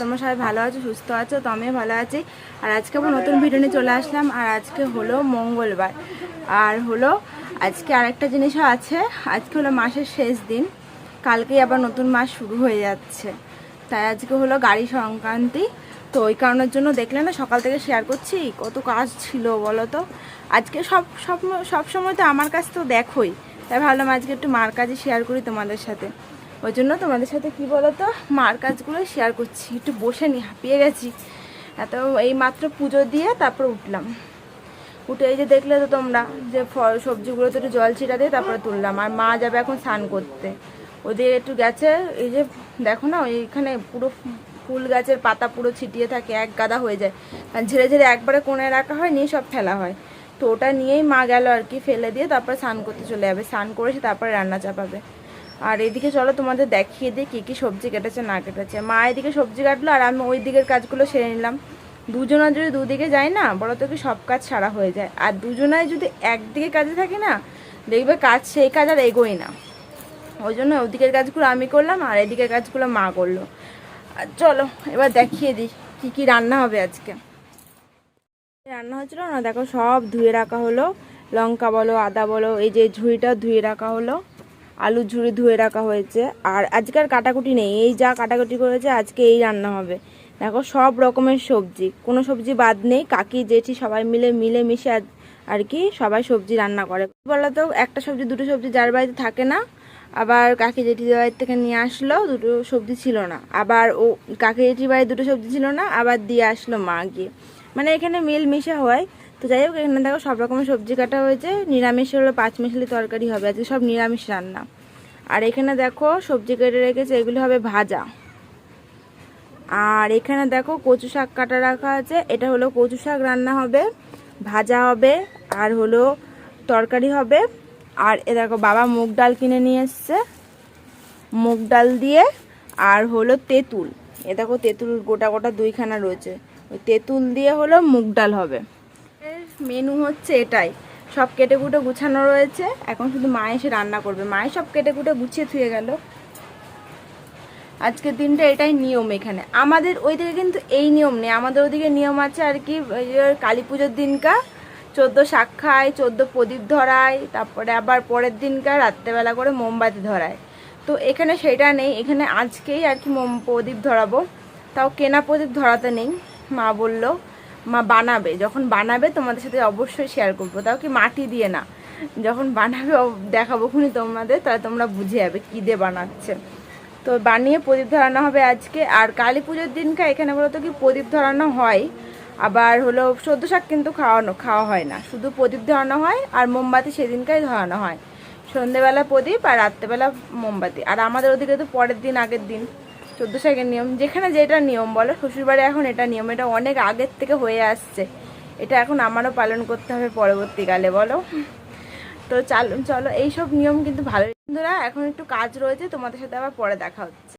তোমরা সবাই ভালো আছো, সুস্থ আছো, তো আমিও ভালো আছি। আর আজকে আবার নতুন ভিডিও নিয়ে চলে আসলাম। আর আজকে হলো মঙ্গলবার, আর হলো আজকে আরেকটা জিনিসও আছে। আজকে হলো মাসের শেষ দিন, কালকেই আবার নতুন মাস শুরু হয়ে যাচ্ছে। তাই আজকে হলো গাড়ি সংক্রান্তি। তো ওই কারণের জন্য দেখলে না সকাল থেকে শেয়ার করছি, কত কাজ ছিল বলো তো। আজকে সব সময় তো আমার কাছ তো দেখোই, তাই ভাবলাম আজকে একটু মার কাজই শেয়ার করি তোমাদের সাথে। ওই জন্য তোমাদের সাথে কি বলো তো, মার কাজগুলো শেয়ার করছি। একটু বসে নি, হাঁপিয়ে গেছি এত। এই মাত্র পুজো দিয়ে তারপর উঠলাম। উঠে এই যে দেখলে তো তোমরা যে সবজিগুলো তো একটু জল ছিটা দিয়ে তারপরে তুললাম। আর মা যাবে এখন স্নান করতে, ওদের একটু গেছে। এই যে দেখো না, ওইখানে পুরো ফুল গাছের পাতা পুরো ছিটিয়ে থাকে, এক গাদা হয়ে যায়। কারণ ঝেড়ে ঝেড়ে একবারে কোণে রাখা হয়, নিয়ে সব ফেলা হয়। তো ওটা নিয়েই মা গেল আর কি, ফেলে দিয়ে তারপরে স্নান করতে চলে যাবে। স্নান করেছে তারপরে রান্না চাপাবে। আর এদিকে চলো তোমাদের দেখিয়ে দিই কী কী সবজি কেটেছে না কেটেছে। মা এদিকে সবজি কাটলো আর আমি ওই দিকের কাজগুলো সেরে নিলাম। দুজনা যদি দুদিকে যায় না, বলো তো কি সব কাজ সারা হয়ে যায়। আর দুজনায় যদি একদিকে কাজে থাকি না, দেখবে কাজ সেই কাজ আর এগোই না। ওই জন্য ওদিকের কাজগুলো আমি করলাম আর এদিকের কাজগুলো মা করলো। আর চলো এবার দেখিয়ে দিই কী কী রান্না হবে আজকে। রান্না হচ্ছিল না, দেখো সব ধুয়ে রাখা হলো। লঙ্কা বলো, আদা বলো, এই যে ঝুড়িটা ধুয়ে রাখা হলো। আলুর ঝুড়ি ধুয়ে রাখা হয়েছে। আর আজকে আর কাটাকুটি নেই, এই যা কাটাকুটি করেছে আজকে এই রান্না হবে। দেখো সব রকমের সবজি, কোনো সবজি বাদ নেই। কাকি জেঠি সবাই মিলে মিশে আর কি সবাই সবজি রান্না করে। বলো তো, একটা সবজি দুটো সবজি যার বাড়িতে থাকে না, আবার কাকি জেঠির বাড়ির থেকে নিয়ে আসলো, দুটো সবজি ছিল না। আবার ও কাকি জেঠির বাড়ির দুটো সবজি ছিল না, আবার দিয়ে আসলো মা গিয়ে। মানে এখানে মিল মিশে হয়। তো যাই হোক, এখানে দেখো সব রকমের সবজি কাটা হয়েছে। নিরামিষ হলো 5 মিশালি তরকারি হবে আজকে, সব নিরামিষ রান্না। আর এখানে দেখো সবজি কেটে রেখেছে, এগুলো হবে ভাজা। আর এখানে দেখো কচু শাক কাটা রাখা আছে, এটা হলো কচু শাক রান্না হবে, ভাজা হবে, আর হলো তরকারি হবে। আর এ দেখো বাবা মুগ ডাল কিনে নিয়ে এসছে, মুগ ডাল দিয়ে। আর হলো তেঁতুল, এ দেখো তেঁতুল গোটা গোটা 2খানা রয়েছে, ওই তেঁতুল দিয়ে হলো মুগ ডাল হবে। মেনু হচ্ছে এটাই, সব কেটে কুটে গুছানো রয়েছে। এখন শুধু মা এসে রান্না করবে। মায়ে সব কেটে কুটে গুছিয়ে থুয়ে গেল। আজকের দিনটা এটাই নিয়ম এখানে। আমাদের ওইদিকে কিন্তু এই নিয়ম নেই। আমাদের ওইদিকে নিয়ম আছে আর কি, কালী পুজোর দিনকা 14 শাক খায়, 14 প্রদীপ ধরায়, তারপরে আবার পরের দিনকার রাত্রেবেলা করে মোমবাতি ধরায়। তো এখানে সেটা নেই। এখানে আজকেই আর কি প্রদীপ ধরাবো, তাও কেনা প্রদীপ ধরাতে নেই। মা বলল মা বানাবে, যখন বানাবে তোমাদের সাথে অবশ্যই শেয়ার করবো, তাও কি মাটি দিয়ে না। যখন বানাবে দেখাবো খুনি তোমাদের, তাহলে তোমরা বুঝে যাবে কী দিয়ে বানাচ্ছে। তো বানিয়ে প্রদীপ ধরানো হবে আজকে। আর কালী পুজোর দিনকে এখানে বলতো কি প্রদীপ ধরানো হয়, আবার হলো 14 শাক কিন্তু খাওয়া হয় না, শুধু প্রদীপ ধরানো হয়। আর মোমবাতি সেদিনকাই ধরানো হয়, সন্ধেবেলা প্রদীপ আর রাত্রেবেলা মোমবাতি। আর আমাদের ওদিকে তো পরের দিন, আগের দিন 14 শাকের নিয়ম, যেখানে যেটা নিয়ম বলো। শ্বশুরবাড়ি এখন এটা নিয়ম, এটা অনেক আগের থেকে হয়ে আসছে। এটা এখন আমারও পালন করতে হবে পরবর্তীকালে, বলো। তো চলো এইসব নিয়ম কিন্তু ভালো। বন্ধুরা এখন একটু কাজ রয়েছে, তোমাদের সাথে আবার পরে দেখা হচ্ছে।